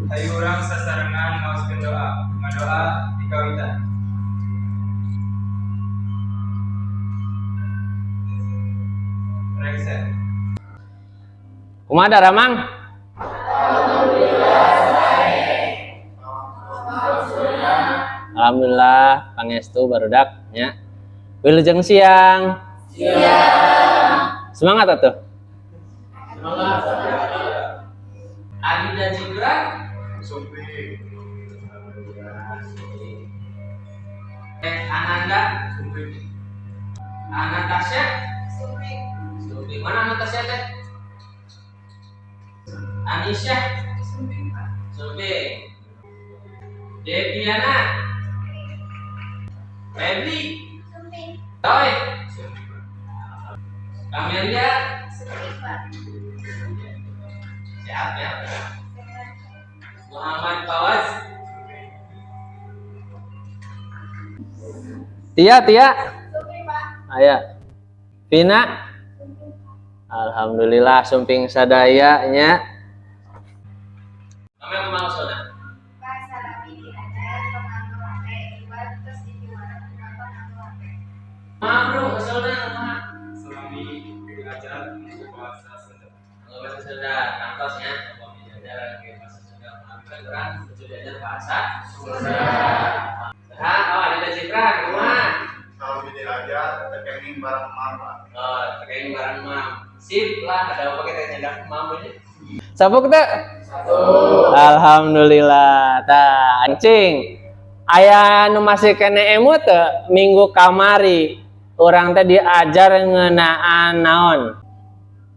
Hayu urang sasarengan ngaoskeun doa. Ngadoa di kawitan. Rekset. Kumaha Ramang? Alhamdulillah pangestu barudak nya. Wilujeng siang. Semangat atuh. Semangat. Adi dan Citra Sumpi. Ananda Sumpi. Anastasia Sumpi. Mana Anastasia teh? Anisha Sumpi. Deviana Febri Toy Kamelia siap ya Muhammad Fawaz Tia Aya Vina Alhamdulillah sumping sadaya nya kami mau sona Bro, usulnya apa? Selami belajar bahasa Sunda. Bahasa Sunda, kantosnya kami belajar bahasa Sunda. Melakukan orang belajar bahasa Sunda. Oh, ada Citra, rumah. Kalau belajar tekenin barang mama. Oh, tekenin barang mam. Sip lah, ada apa kita nyedak mam ini? Sabuk teh? Alhamdulillah. Tah, cing. Aya nu masih kene emut minggu kamari. Orang teh diajar ngeunaan naon?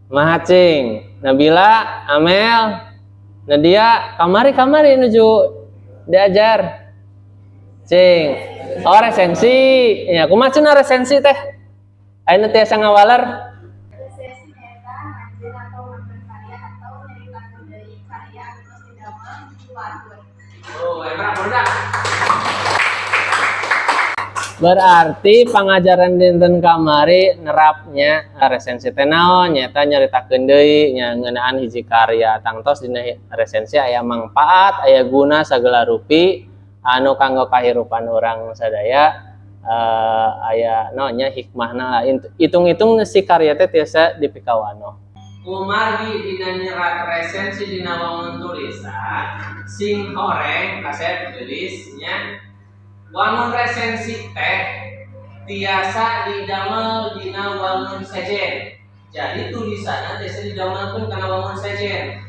Mahacing, Nabila, Amel, Nadia, kamari nuju diajar. Cing. Oh, resensi. Ya, kumaha cenah resensi teh? Ayeuna tiasa ngawaler. Resensi eta ngajar atau ngambil karya atau nyeritakeun deui karya anu didamel di wadon. Oh, emang produk. Berarti pengajaran dinten kamari nerapnya resensi teh naon nyata nyaritakeun deui nya ngeunaan hiji karya tangtos dina resensi aya manfaat aya guna sagala rupi anu kanggo kahirupan urang sadaya aya naonnya hikmahna lah hitung-hitung si karya teh tiasa dipikawano kumargi dina nyerat resensi dina wangun tulisan sing horeng kaset tulisnya wangun resensi teh tiasa didamel dina wangun sejen. Jadi tulisanna tiasa didamelkeun kana wangun sejen.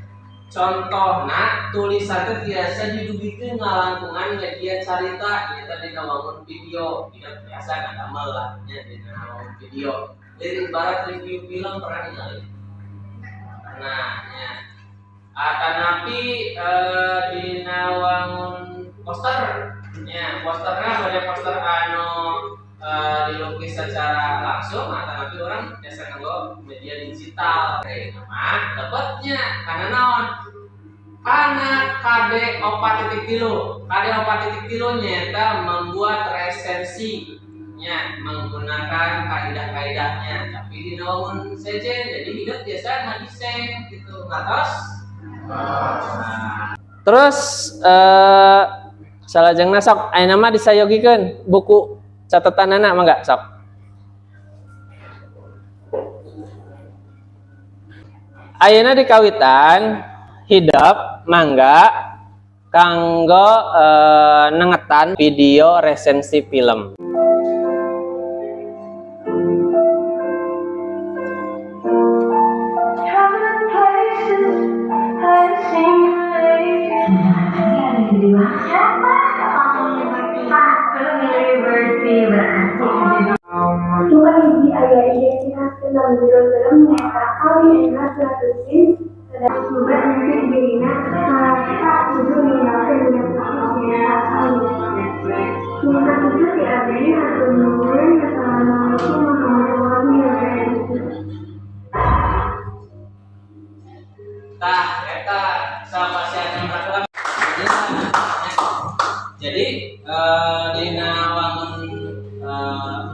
Contohna tulisan teh tiasa didugikeun ngalangkungan media carita eta dina wangun video. Tidak biasa ngadamel lah nya dina wangun video. Dari ibarat review film pernah ningali. Nah, nya atanapi dina wangun poster ya, posternya pada poster anu dilukis secara langsung atau nanti orang biasa nganggo media digital kayak nama dapatnya karena naon karena KD 4.3 nyata membuat resensi nya menggunakan kaidah-kaidahnya tapi di namun saja jadi hidup biasa ngedesain gitu ngatos terus salajengna sok aya nama disayogikeun buku catatanana mangga sok ayeuna di kawitan hidup mangga kanggo nengetan video resensi film Tuhan hiji aya identitas dalam film nyata kali enak gratisin sedang juga nanti dirinya kita itu mengenalkan dengan kasusnya minta itu diadai atau nulis Assalamualaikum warahmatullahi wabarakatuh. Tah eta sapasian peraturan jadi dina wangun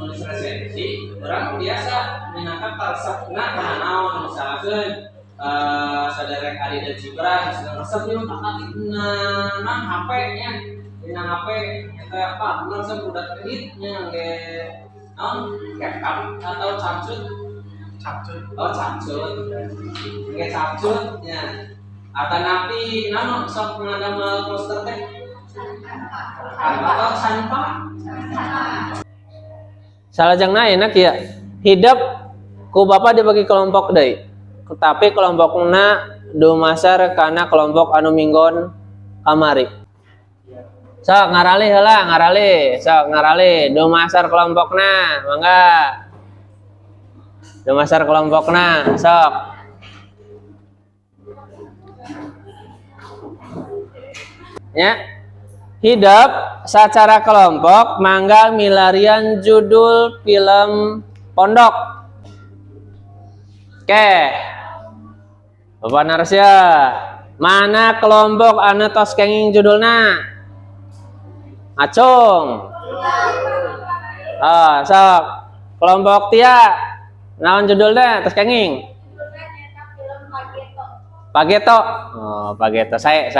nulis resensi orang biasa minangka parsakna kana naon misalkeun saderek Ari dan Cibran sedang resep nih nah HP nya dina HP nyata apa langsung udah kreditnya ge non backup atau capcut oh capcut ge capcut nya atau napi nano sok ngadamel poster teh atau sampah salajengna enak ya hidup ku bapak dibagi kelompok deui tapi kelompokna dumasar kana kelompok anu minggon kamari sok ngarali heula ngarali sok ngarali dumasar kelompokna mangga dumasar kelompokna sok ya hidup secara kelompok mangga milarian judul film pondok oke Bapak Narsya mana kelompok anu tos kenging judulna acung sok kelompok Tia naon judulnya tos kenging Pageto oh Pageto saya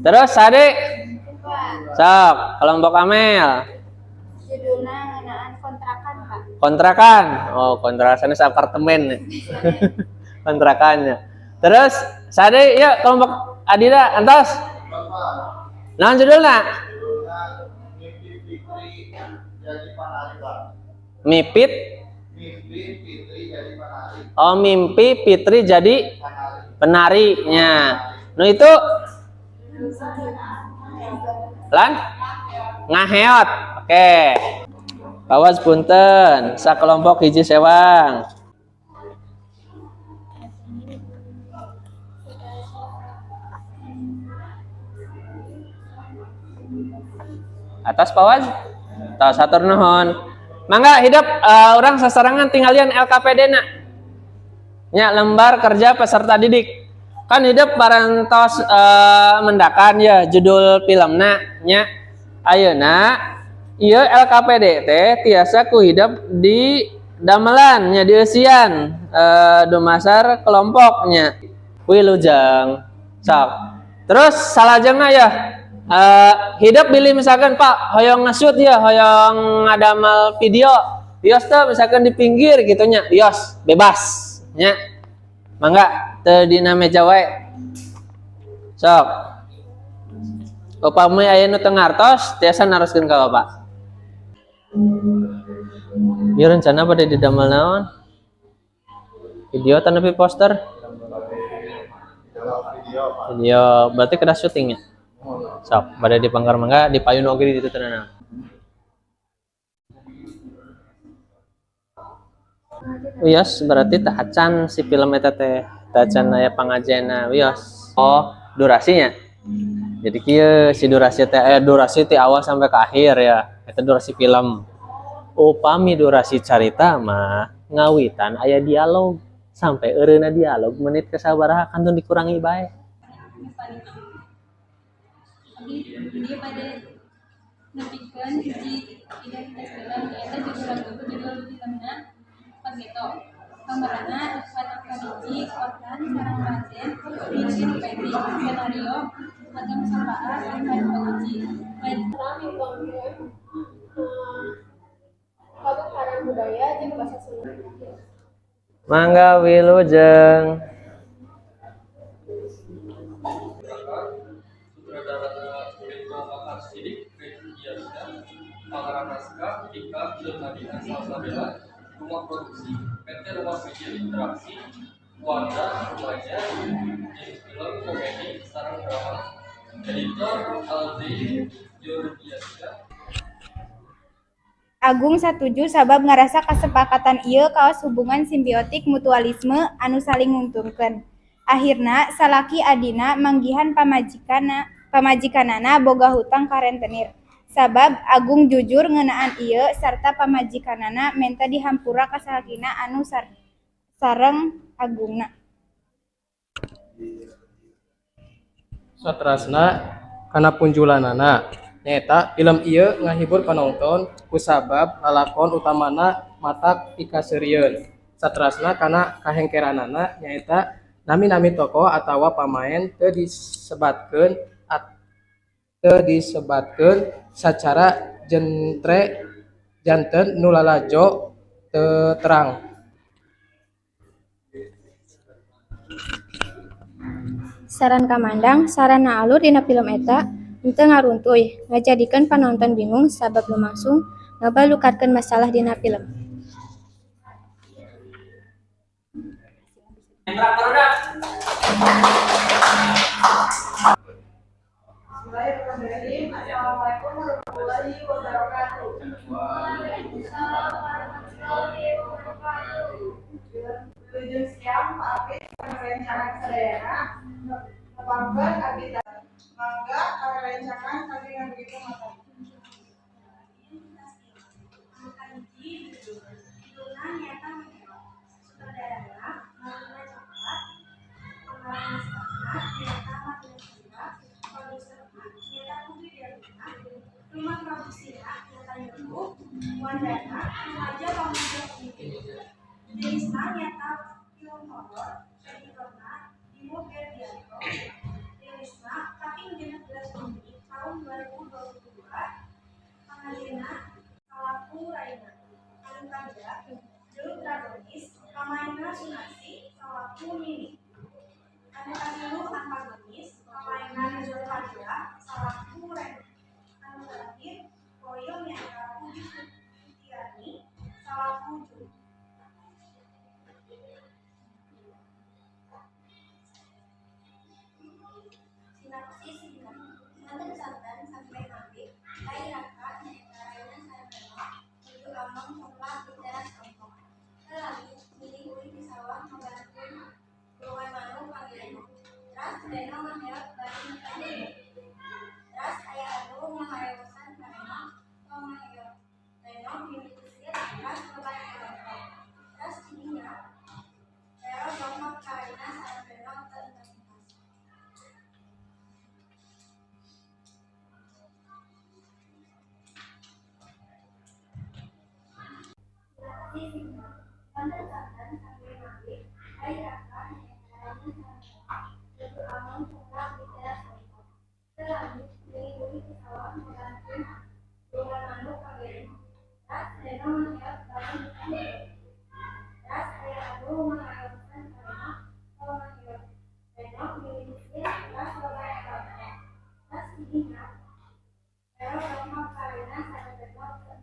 terus Sade sok kelompok Amel judulnya ngenaan kontrakan Pak. Kontrakan oh kontrakannya apartemen kontrakannya terus Sade ya kelompok Adira antos naon judulna Mipit oh mimpi Fitri jadi penarinya nu itu lan ngaheot oke awas punten sakelompok hiji sewang atas pawaz tahu satur nuhun mangga hidup orang sasarangan tinggalian LKPD na nya lembar kerja peserta didik kan hidup parantos mendakan ya judul filmna nya ayeuna ieu LKPD teh tiasa ku hidup di damelan nya di eusian dumasar kelompoknya wilujeng sok terus salajengna ya hidup pilih misalkan Pak hoyong nge-shoot ya hoyong ngadamel video bios tuh misalkan di pinggir gitunya bios bebas nya mangga teu dina meja wae sok upami aya nu teu ngartos tiasa naroskeun ka Bapak ieu rencana pada didamel naon video tanapi poster video berarti kada syutingnya sok pada di Pangkar Mangga di payun oge di ditu tenan. Wios berarti teh acan si film eta teh acan aya pangajena wios. Oh, durasinya. Jadi kieu si durasi teh durasi ti awal sampai ke akhir ya. Eta durasi film. Upami durasi carita mah ngawitan aya dialog sampai eureuna dialog menit ke sabaraha kantun dikurangi bae. Dia pada nepikeun hiji identitas film eta judul filmna Pageto. Gambaranna anak kahiji korban sareng pasien hiji Peti skenario Agam Sapaan dan Paguji. Pagelaran budaya jeung bahasa Sunda. Mangga wilujeng. Pangarang naskah Dika Filmadian Salsabila Rumah Produksi PT Rumah Media Interaksi Warga Remaja Jenis Film Komedi Sarang Drama Editor Aldi Yurdiaska Agung satuju sabab ngarasa kesepakatan ieu kaos hubungan simbiotik mutualisme anu saling nguntungkeun. Akhirna salaki adina manggihan pamajikanana boga hutang ka rentenir. Sabab Agung jujur ngeunaan ieu sarta pamajikanana menta dihampura ka salakina anu sareng Agungna. Satrasna kana punjulanana nyaeta film ieu ngahibur penonton kusabab lalakon utamana matak pikaseurieun. Satrasna kana kahengkeranana nyaeta Nami-nami tokoh atawa pamain teu disebatkeun sacara janten nu lalajo teu terang. Saran kamandang, sarana alur dina film eta henteu ngaruntuy, ngajadikeun panonton bingung sabab lumangsung ngabalukatkeun masalah dina film. Bismillahirrahmanirrahim. Assalamualaikum warahmatullahi wabarakatuh. Waalaikumsalam warahmatullahi wabarakatuh. Wilujeng siang Pak Apit perencanaan sadayana nepangkeun abdi mangga karencangan kami ngabdi materi. Rumah produksi nyata YouTube, Wandana, remaja pemuda pemimpin. Derisma nyata film horor, editorna, Dimo Ferdianto. Derisma, Cutting 16 Juni tahun 2022. Pengajena, Salaku Raina. Paling Tanda, Dulu Dragonis, Pamaina Sunasi, Salaku Nini. Anu Kasilu Antagonis, Pamaina Rizal Fadila, Salaku Reni. Anu terakhir, Koyo nyata Puji Sutiani, Salaku Ju. Sinopsis singkat. Santen santan sampai mati, Rai Raka nyaeta Raina Sarapeno, Tuju Amang Coklat di teras kampung. Telalu, milih uli di sawah membantu Ruan Manu Panggileno. Teras Reno menheot bari Panggileno. Teras ayah adu mengarewasan Reno, mengarewa Reno milih kusir, teras lebat Reno. Teras jadinya, Rero dongkap Raina Sarapeno tentang Santen santan sampai mati, Rai Raka nyaeta Raina Sarapeno, Tuju Amang Coklat di teras kampung. Telalu, milih uli di sawah membantu Ruan Manu Panggileno. Teras Reno menheot bari Panggileno. Teras ayah adu mengarewasan Reno, mengarewa Reno milih kusir, teras lebat Reno. Teras jadinya, Rero dongkap Raina Sarapeno tentang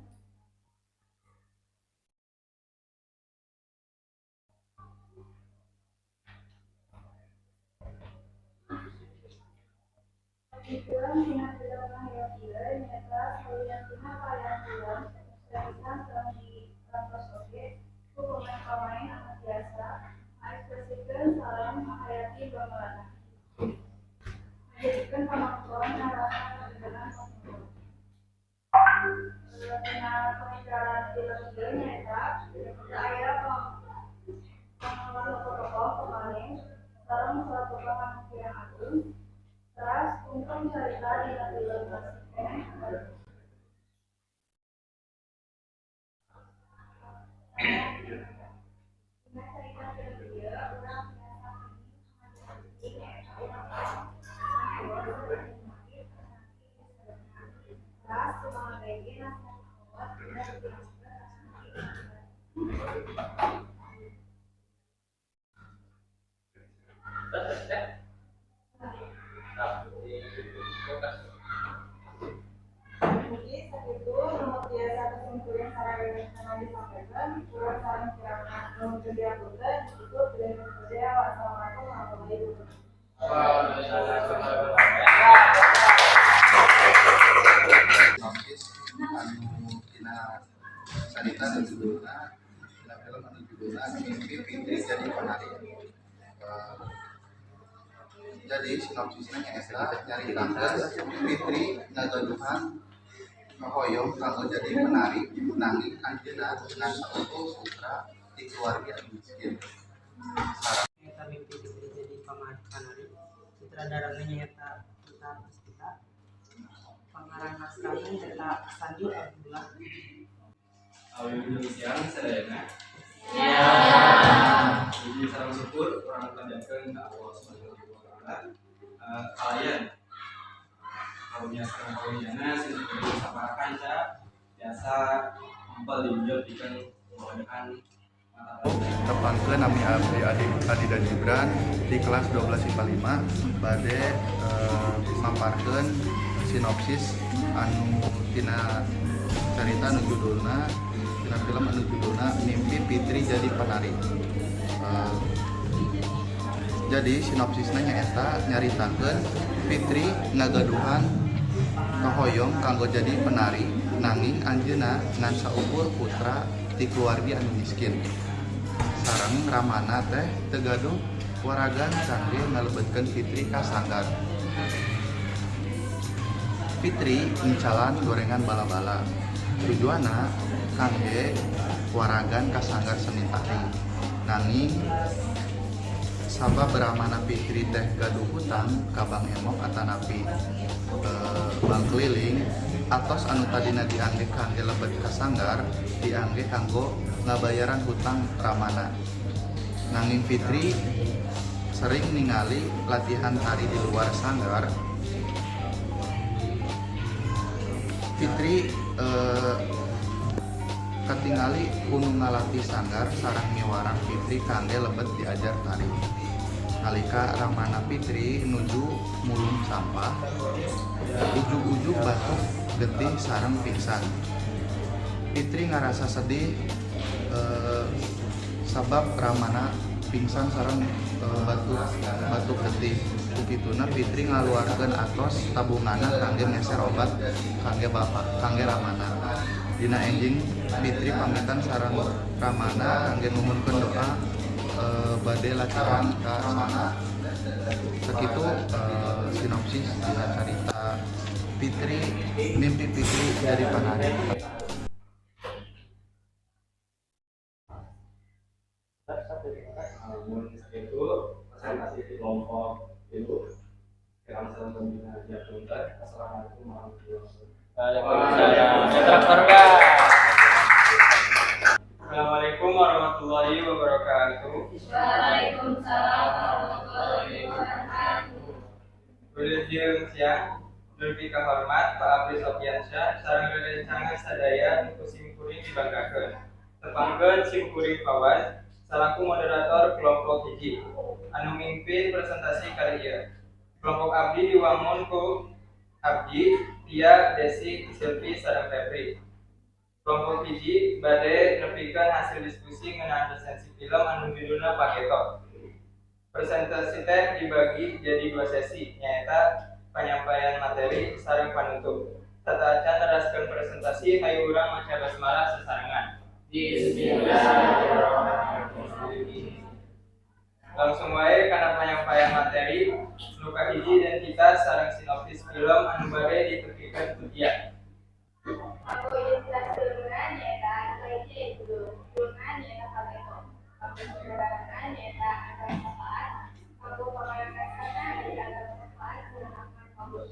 film dina film Mahayat ieu nyaeta sawijining varian film seriusan film di kantos oge ku pemain-pamain anu tiasa ngaekspresikeun salem menghayati gamelanna. Menjadikeun penonton ngarasa kadedengan penonton. Dina pembicaraan film ieu nyaeta aya pengawan tokoh pemain sareng salah anu kirang agung. Teras ungkap cerita dina film masih keneh dina cerita film ieu urang biasa penting nyaeta urang teras kumaha bae nasihat awat dina Mugi sakitu nu biasa kesimpulan sareng disampaikan, urang sareng kirana nu teu diaturkeun ditutup dengan saja. Wassalamualaikum warahmatullahi wabarakatuh. Sinopsis anu dina cerita dan judulna dina film anu judulna Mimpi Fitri Jadi Penari. Jadi sinopsisnya nyaeta nyaritakeun Fitri ngagaduhan hoyong kanggo jadi penari nanging anjeunna dengan saeueuh sutra di keluarga miskin. Nyaeta Mimpi Fitri Jadi Penari, sutradarana nyaeta Kita Puspita, pengarang naskahna nyaeta Sanjul Abdullah. Wilujeng siang sadayana. Jadi sareng syukur urang panjatkeun dijadikan kebanyakan Tepangkeun nami abdi Adi dan Gibran di kelas 12 IPA 5 bade maparkeun sinopsis anu tina carita anu judulna tina film anu judulna Mimpi Fitri Jadi Penari. Jadi sinopsisna nyaeta nyaritakeun Fitri ngagaduhan kahoyong kanggo jadi penari nanging anjeunna ngan saukur putra ti keluarga anu miskin. Sareng Ramana teh teu gaduh waragan kangge ngalebetkeun Fitri ka sanggar. Fitri ngincalan gorengan bala-bala. Tujuanna kangge waragan ka sanggar seni tari. Nanging sabab Ramana Fitri teh gaduh hutang ka Bang Emok atanapi bang keliling atos anu tadina diangge kangge lebet ka sanggar diangge kanggo ngabayaran hutang Ramana. Nanging Fitri sering ningali latihan tari di luar sanggar. Fitri katingali kudu ngalatih sanggar sareng miwarang Fitri kangge lebet diajar tari. Nalika Ramana Fitri nuju mulung sampah, ujug-ujug batuk getih sareng pingsan. Fitri ngarasa sedih sabab Ramana pingsan sareng batuk getih. Kukituna Fitri ngaluarkeun atos tabunganna kangge ngeser obat kangge Ramana. Dina enjing Fitri pamitan sareng Ramana kangge nuhunkeun doa bade latihan ka sana. Sakitu sinopsis dina carita Fitri Mimpi Fitri Jadi Penari. namun itu presentasi di kelompok itu kira masalah pembina dia tuntas. Assalamualaikum warahmatullahi wabarakatuh. Assalamualaikum warahmatullahi wabarakatuh. Waalaikumsalam warahmatullahi wabarakatuh. Wilujeng siang, lebih kahormat Pak Abdi Sofiansyah sareng rerencangan sadaya nu simkuring dibanggakeun. Tepangkeun simkuring Pawan salaku moderator kelompok hiji anu mimpin presentasi kali ieu. Kelompok abdi diwangun ku Abdi, Tia, Desi, Silvi, sareng Febri. Kelompok hiji bade nepikeun hasil diskusi ngeunaan resensi film anu judulna Paketo. Presentasi teh dibagi jadi 2 sesi, nyaeta penyampaian materi sareng panutup. Tata acan neraskeun presentasi hayu urang maca basmalah sesarengan. Bismillahirrahmanirrahim. Langsung wae kana penyampaian materi luka hiji dan kita sareng sinopsis film anu bade dipikirkeun ku dia. Aku identitas filmnya nyata lainnya itu filmnya nyata Paketo. Aku saudaranya nyata akan manfaat. Aku pemain kasarnya di atas manfaat dan akan kabur.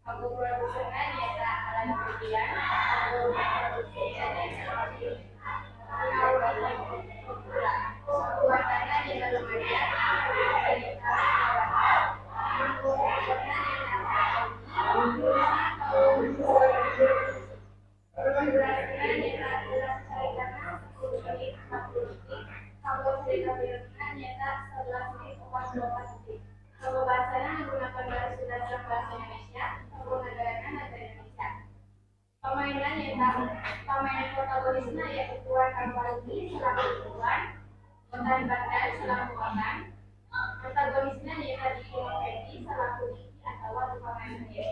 Aku produsernya nyata Alan Kurniawan. Aku produksinya nyata Aku warnanya nyata lumayan. Aku warnanya pemain protagonisnya yaitu Tuan Kamparuni selaku Tuan, Otan Bandar selaku Otan, protagonisnya yaitu Diki Mofedi selaku Diki atau pemain Diki.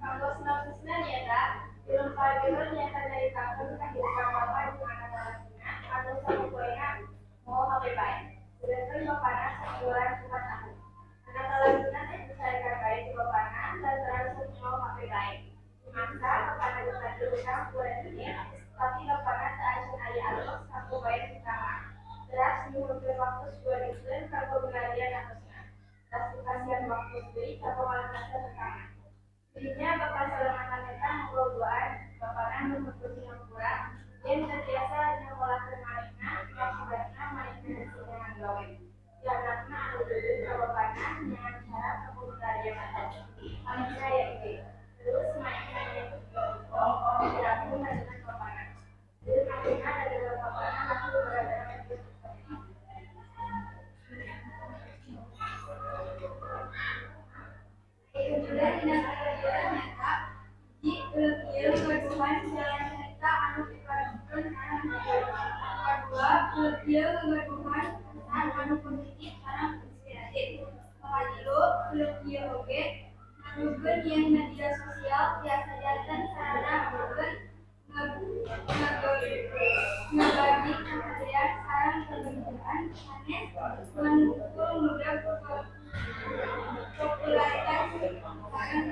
Kalau sinopsisnya nyata, film Pavilion nyata dari tahun kehidupan bapak di mana lagunya atau satu poinnya mau HP baik. Sedangkan bapaknya sebulan 4 tahun. Anak lagunya dibesarkan baik di bapaknya dan terus mau HP baik. Maka bapaknya juga berusaha buat ini, tapi bapaknya tak ayah alus satu baik pertama. Terus mengumpulkan waktu 2 bulan kalau belajar atasnya. Terus kasihan waktu beli atau malam masa pertama. Dirinya bapak Salman Neta mengelolaan bapaknya menuntut Singapura dan terbiasa dengan olah permainnya yang sebenarnya mainnya dengan gawe. Di anaknya anu duduk ke bapaknya dengan cara kemudian atas. Anaknya ya itu. Terus mainnya itu dilakukan dengan bapak. Dia menggaduhan pesan anu positif sareng inspiratif. Pengadilu dia oge ngarugeun yang media sosial tiasa janten sarana ngarugeun ngabagi kahadean sareng kebenaran sanes mendukung mudah popularitas sareng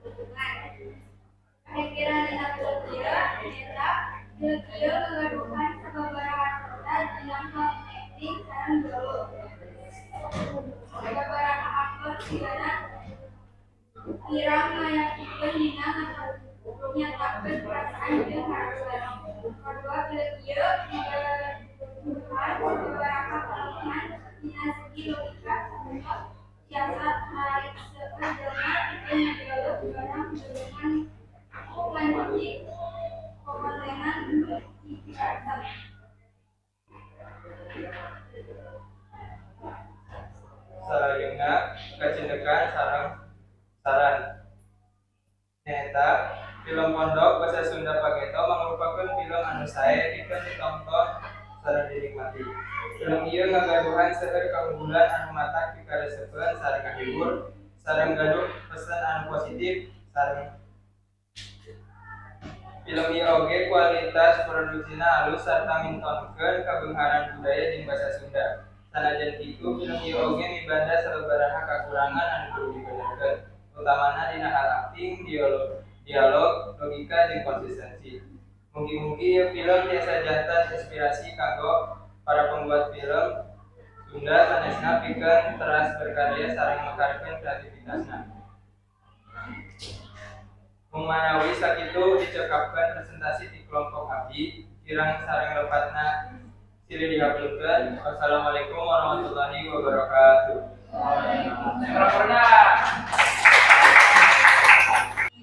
keuntungan. Pikiran dina dia eta dia mengadukan sababaraha kota dina acting sareng gaul. Sababaraha aktor sigana kirang ngayakikeun dina nyatakeun perasaan jeung harapan. Kadua dia mengadukan sababaraha kelemahan dina segi logika sareng siasat narik seueur jelema pikeun ngagaluh barang dengan lanjut pemandangan ibadah. Salayeuna kacindekan sareng saran. Nyaeta film Pondok Basa Sunda Pageto mangrupakeun film anu sae dikeun ditonton sareng dinikmati. Film ieu ngagaduhan seueur kaunggulan anu matak pikareseukeun sareng ngahibur sareng gaduh pesan anu positif sareng film ieu oge kualitas produksina alus sarta mintonkeun kabeungharan budaya jeung basa Sunda. Sanajan kitu film ieu oge mibanda sababaraha kakurangan anu kudu dibenerkeun, utamana dina hal akting, dialog, logika jeung konsistensi. Mugi-mugi ieu film tiasa janten inspirasi kanggo para pembuat film Sunda sanesna pikeun teras berkarya sareng makarkeun kreativitasna. Mumanawi sakitu dicekapkeun presentasi di kelompok abdi kirang sareng lepatna silih dihapuskeun. Wassalamualaikum warahmatullahi wabarakatuh.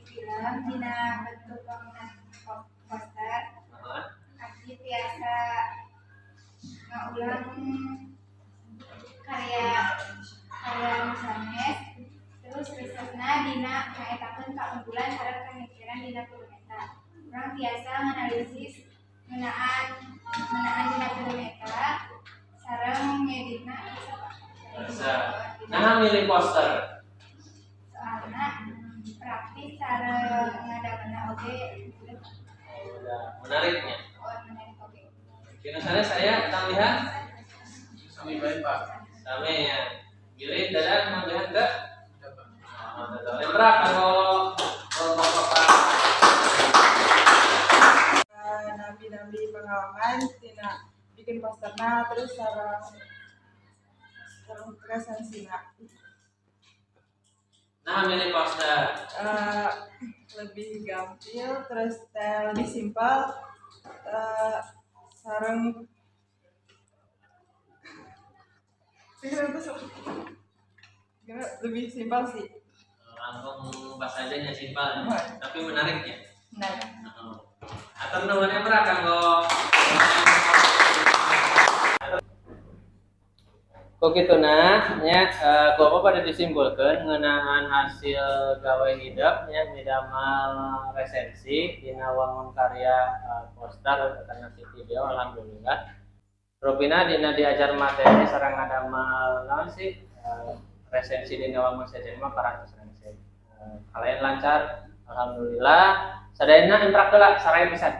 Film dina bentuk bangunan poster abdi tiasa ngaulang karya anu sanes terus risetna dina ngaetakeun kaunggulan sareng pamikiran dina film eta. Urang tiasa nganalisis ngeunaan dina film eta sareng ngeditna Nah, milih poster. soalna praktis sareng ngadamena oge Menariknya. menarik oge. Kira saya akan lihat Sami baik Pak. sampai ya. Gilin dadan mau lihat enggak? Lembrak kalau Bapak. Nabi pengalaman tina bikin posterna terus sareng presensina. Nah, milih poster. Lebih gampil terus lebih simpel sareng lebih simpel sih. Langsung pas aja nya simpel, tapi menariknya. Nah, Atau nuhunnya berat kanggo kok gitu nah nya apa pada disimpulkan ngeunaan hasil gawe hidup nya didamal resensi dina wangun karya poster karena si video alhamdulillah rupina dina diajar materi sareng ngadamal naon sih resensi dina wangun sejen mah 400 resensi kalian lancar alhamdulillah sadayana imprak heula saraya pisan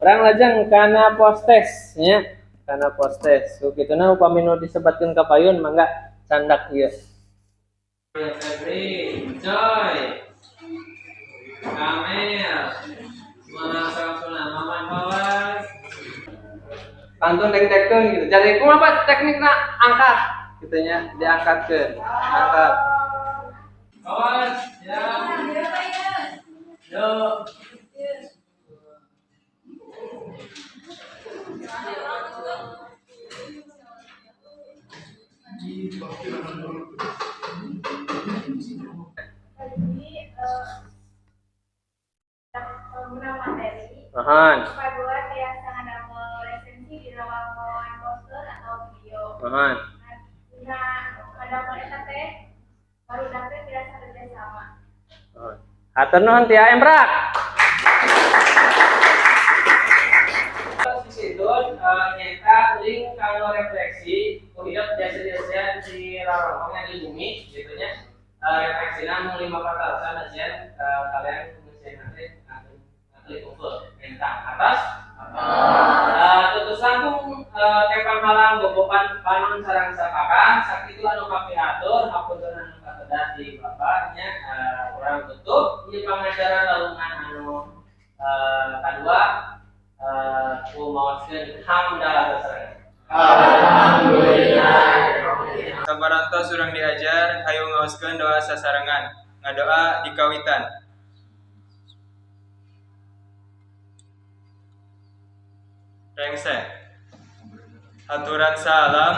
orang lajeng karena postes nya karena postes so kituna upami nu disebatkeun ka payun mangga candak ieu Febri Joy Kamel Masa Sunan Maman Bawas pantun dek-dekkeun gitu jadi kumaha teknikna angkat kitu nya diangkatkeun angkat Bawas ya yo Pengguna materi Ahan. kedua tiasa ngadamel resensi di lawan poster atau video. Ahan. Nah, ngadamel eta teh baru dapet tiasa kerja sama. Hatur nuhun tia Embrak. tang atas. Tutus langkung tepang halang bobokan panon sareng sapaka sakitu anu kapihatur hapunten anu kakedah di bapaknya urang tutup ieu pangajaran lalungan anu kadua kumaoskeun hamdalah sareng. Alhamdulillah. Sabarantos urang diajar hayu ngaoskeun doa sasarengan. Ngadoa di kawitan. Rengse. Haturan salam.